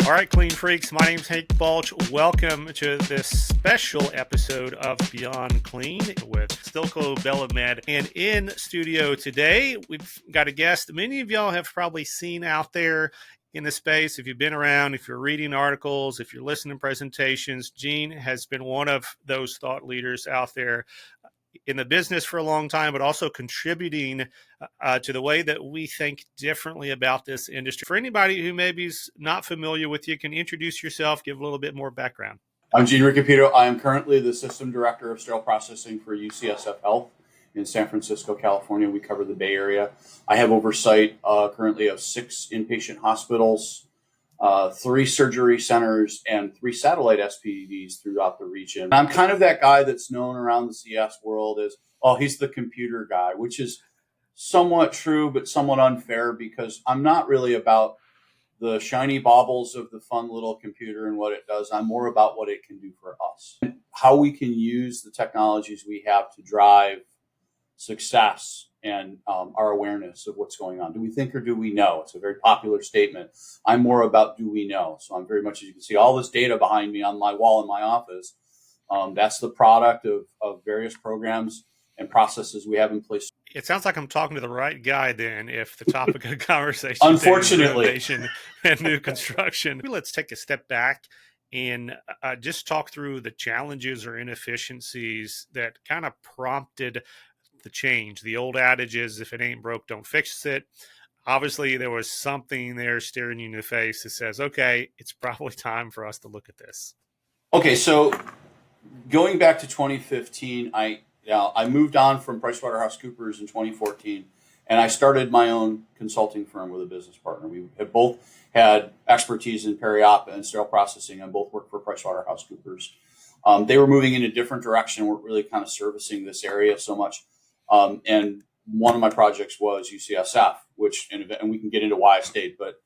All right, Clean Freaks, my name's Hank Balch. Welcome to this special episode of Beyond Clean with SteelcoBelimed. And in studio today, we've got a guest many of y'all have probably seen out there in the space. If you've been around, if you're reading articles, if you're listening to presentations, Gene has been one of those thought leaders out there in the business for a long time, but also contributing to the way that we think differently about this industry. For anybody who maybe is not familiar with you, can you introduce yourself, give a little bit more background? I'm Gene Ricupito. I am currently the System Director of Sterile Processing for UCSF Health in San Francisco, California. We cover the Bay Area. I have oversight currently of 6 inpatient hospitals, 3 surgery centers, and 3 satellite SPVs throughout the region. I'm kind of that guy that's known around the CS world as, oh, he's the computer guy, which is somewhat true, but somewhat unfair because I'm not really about the shiny baubles of the fun little computer and what it does. I'm more about what it can do for us, how we can use the technologies we have to drive success and our awareness of what's going on. Do we think or do we know? It's a very popular statement. I'm more about do we know. So I'm very much, as you can see, all this data behind me on my wall in my office. That's the product of various programs and processes we have in place. It sounds like I'm talking to the right guy then if the topic of conversation Unfortunately. is renovation and new construction. Let's take a step back and just talk through the challenges or inefficiencies that kind of prompted the change. The old adage is, if it ain't broke, don't fix it. Obviously, there was something there staring you in the face that says, okay, it's probably time for us to look at this. Okay, so going back to 2015, I moved on from PricewaterhouseCoopers in 2014, and I started my own consulting firm with a business partner. We have both had expertise in peri-op and sterile processing, and both worked for PricewaterhouseCoopers. They were moving in a different direction. We're really kind of servicing this area so much. And one of my projects was UCSF, and we can get into why I stayed, but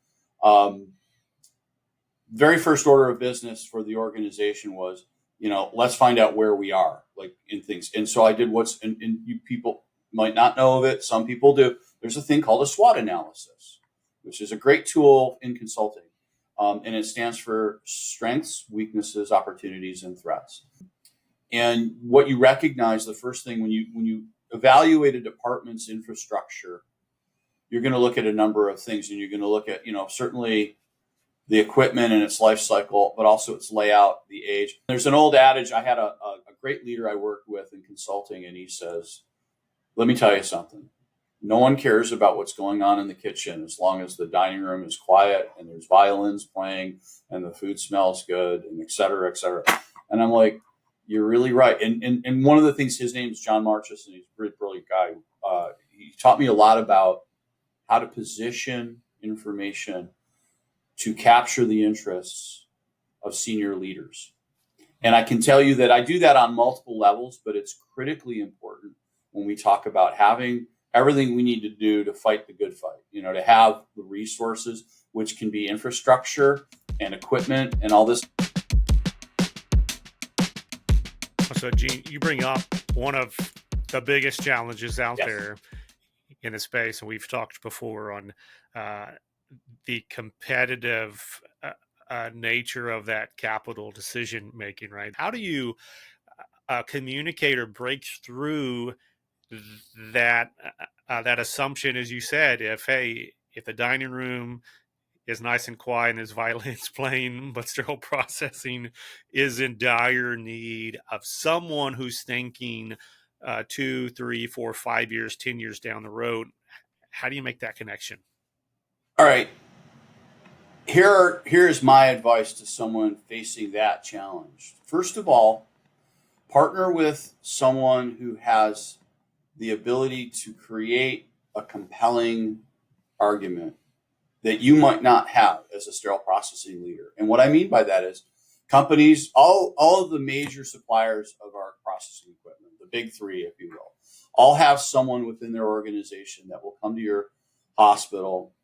very first order of business for the organization was, let's find out where we are, like in things. And so I did and you people might not know of it. Some people do. There's a thing called a SWOT analysis, which is a great tool in consulting. And it stands for strengths, weaknesses, opportunities, and threats. And what you recognize, the first thing when you evaluate a department's infrastructure, you're going to look at a number of things, and you're going to look at, certainly the equipment and its life cycle, but also its layout, the age. There's an old adage. I had a great leader I worked with in consulting, and he says, let me tell you something. No one cares about what's going on in the kitchen as long as the dining room is quiet and there's violins playing and the food smells good and et cetera, et cetera. And I'm like, you're really right. And one of the things, his name is John Marchus, and he's a really brilliant guy. He taught me a lot about how to position information to capture the interests of senior leaders. And I can tell you that I do that on multiple levels, but it's critically important when we talk about having everything we need to do to fight the good fight, to have the resources, which can be infrastructure and equipment and all this. So, Gene, you bring up one of the biggest challenges out there in the space, and we've talked before on the competitive nature of that capital decision making, right? How do you communicate or break through that assumption, as you said, if the dining room is nice and quiet and there's violins playing, but sterile processing is in dire need of someone who's thinking 2, 3, 4, 5 years, 10 years down the road? How do you make that connection? All right. Here's my advice to someone facing that challenge. First of all, partner with someone who has the ability to create a compelling argument that you might not have as a sterile processing leader. And what I mean by that is companies, all of the major suppliers of our processing equipment, the big 3, if you will, all have someone within their organization that will come to your hospital.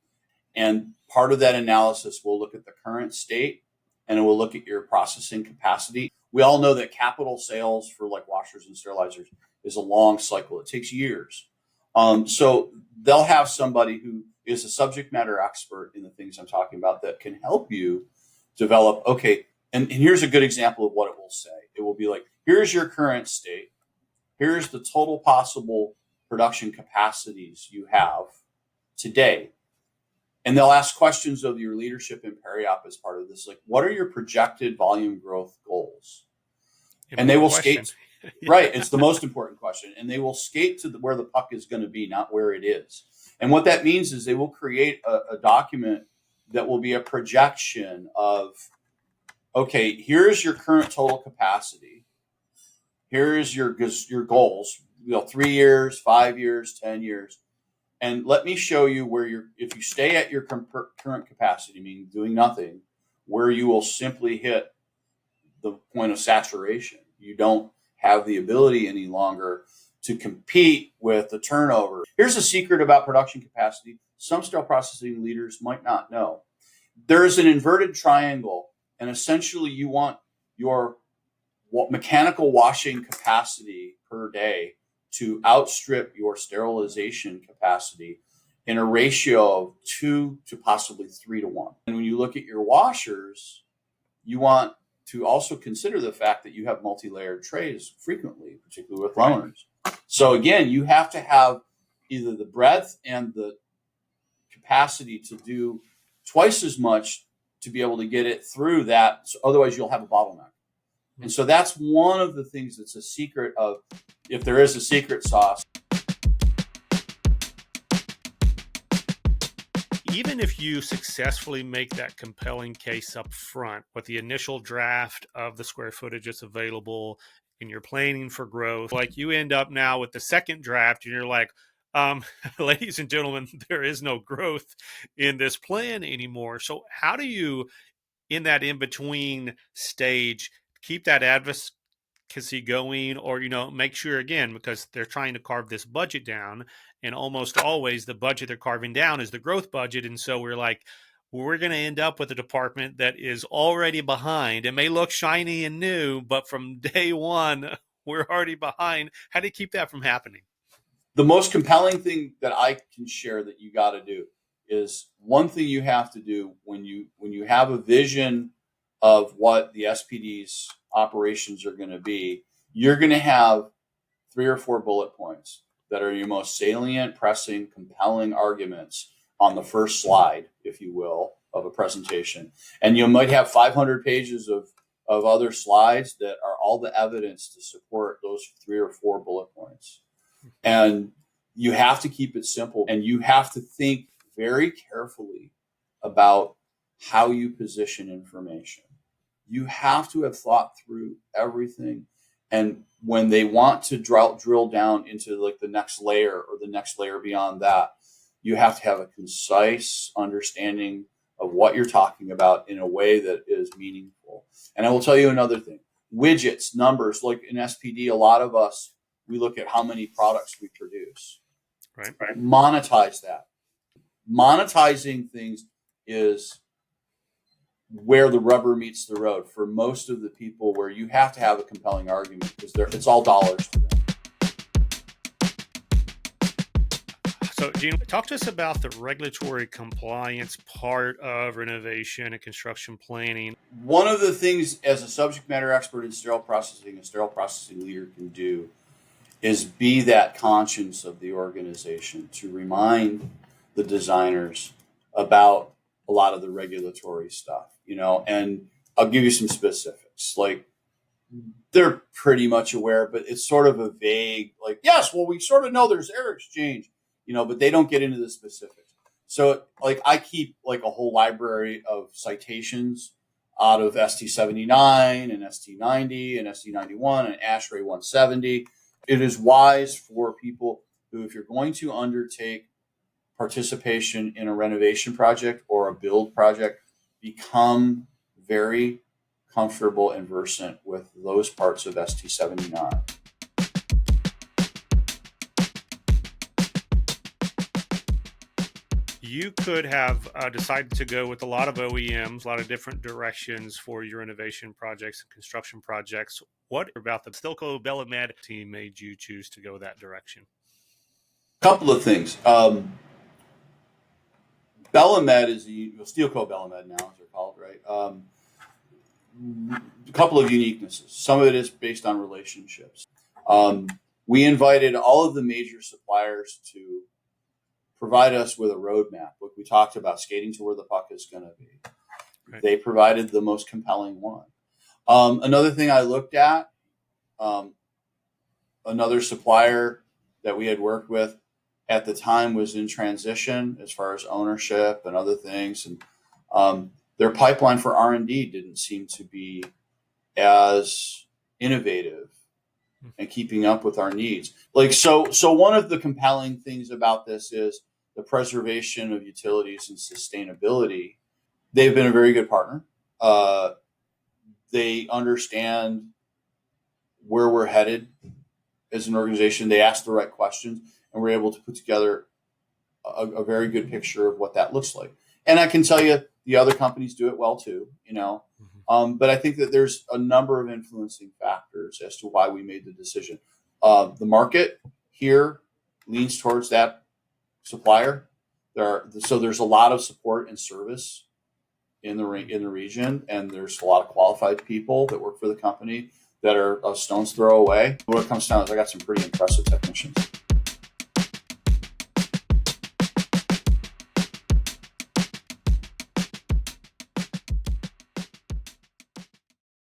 And part of that analysis will look at the current state, and it will look at your processing capacity. We all know that capital sales for like washers and sterilizers is a long cycle. It takes years. So they'll have somebody who is a subject matter expert in the things I'm talking about that can help you develop, okay, and here's a good example of what it will say. It will be like, here's your current state. Here's the total possible production capacities you have today. And they'll ask questions of your leadership in peri-op as part of this. Like, what are your projected volume growth goals? And they will skate. Right. It's the most important question. And they will skate to where the puck is going to be, not where it is. And what that means is they will create a document that will be a projection of, okay, here's your current total capacity. Here's your goals, 3 years, 5 years, 10 years. And let me show you where if you stay at your current capacity, meaning doing nothing, where you will simply hit the point of saturation. You don't have the ability any longer to compete with the turnover. Here's a secret about production capacity some sterile processing leaders might not know. There is an inverted triangle, and essentially you want your mechanical washing capacity per day to outstrip your sterilization capacity in a ratio of 2 to possibly 3 to 1. And when you look at your washers, you want to also consider the fact that you have multi-layered trays frequently, particularly with loaners. So again, you have to have either the breadth and the capacity to do twice as much to be able to get it through that. So otherwise, you'll have a bottleneck. And so that's one of the things that's a secret of, if there is a secret sauce. Even if you successfully make that compelling case up front with the initial draft of the square footage that's available and you're planning for growth, like you end up now with the second draft and you're like, ladies and gentlemen, there is no growth in this plan anymore. So how do you, in that in-between stage, keep that advocacy going, or make sure, again, because they're trying to carve this budget down, and almost always the budget they're carving down is the growth budget, and so we're going to end up with a department that is already behind. It may look shiny and new, but from day one we're already behind. How do you keep that from happening? The most compelling thing that I can share that you got to do is, one thing you have to do when you have a vision of what the SPD's operations are going to be, you're going to have 3 or 4 bullet points that are your most salient, pressing, compelling arguments on the first slide, if you will, of a presentation. And you might have 500 pages of other slides that are all the evidence to support those 3 or 4 bullet points. And you have to keep it simple, and you have to think very carefully about how you position information. You have to have thought through everything. And when they want to drill down into like the next layer or the next layer beyond that, you have to have a concise understanding of what you're talking about in a way that is meaningful. And I will tell you another thing. Widgets, numbers, like in SPD, a lot of us, we look at how many products we produce. Right. Monetize that. Monetizing things is where the rubber meets the road for most of the people, where you have to have a compelling argument, because it's all dollars to them. So, Gene, talk to us about the regulatory compliance part of renovation and construction planning. One of the things, as a subject matter expert in sterile processing, a sterile processing leader can do is be that conscience of the organization to remind the designers about a lot of the regulatory stuff, and I'll give you some specifics. Like, they're pretty much aware, but it's sort of a vague, like, yes, well, we sort of know there's air exchange, but they don't get into the specifics. So like, I keep like a whole library of citations out of ST79 and ST90 and ST91 and ASHRAE 170. It is wise for people who, if you're going to undertake participation in a renovation project or a build project, become very comfortable and versant with those parts of ST79. You could have decided to go with a lot of OEMs, a lot of different directions for your renovation projects and construction projects. What about the SteelcoBelimed team made you choose to go that direction? Couple of things. Belimed is SteelcoBelimed now, as they're called, right? a couple of uniquenesses. Some of it is based on relationships. We invited all of the major suppliers to provide us with a roadmap. Like we talked about, skating to where the puck is going to be. Right. They provided the most compelling one. Another thing I looked at, another supplier that we had worked with at the time was in transition as far as ownership and other things. And their pipeline for R&D didn't seem to be as innovative and keeping up with our needs. So one of the compelling things about this is the preservation of utilities and sustainability. They've been a very good partner. They understand where we're headed as an organization. They ask the right questions, and we're able to put together a very good picture of what that looks like. And I can tell you the other companies do it well too, but I think that there's a number of influencing factors as to why we made the decision. The market here leans towards that supplier. There's a lot of support and service in the region, and there's a lot of qualified people that work for the company that are a stone's throw away. What it comes down is I got some pretty impressive technicians.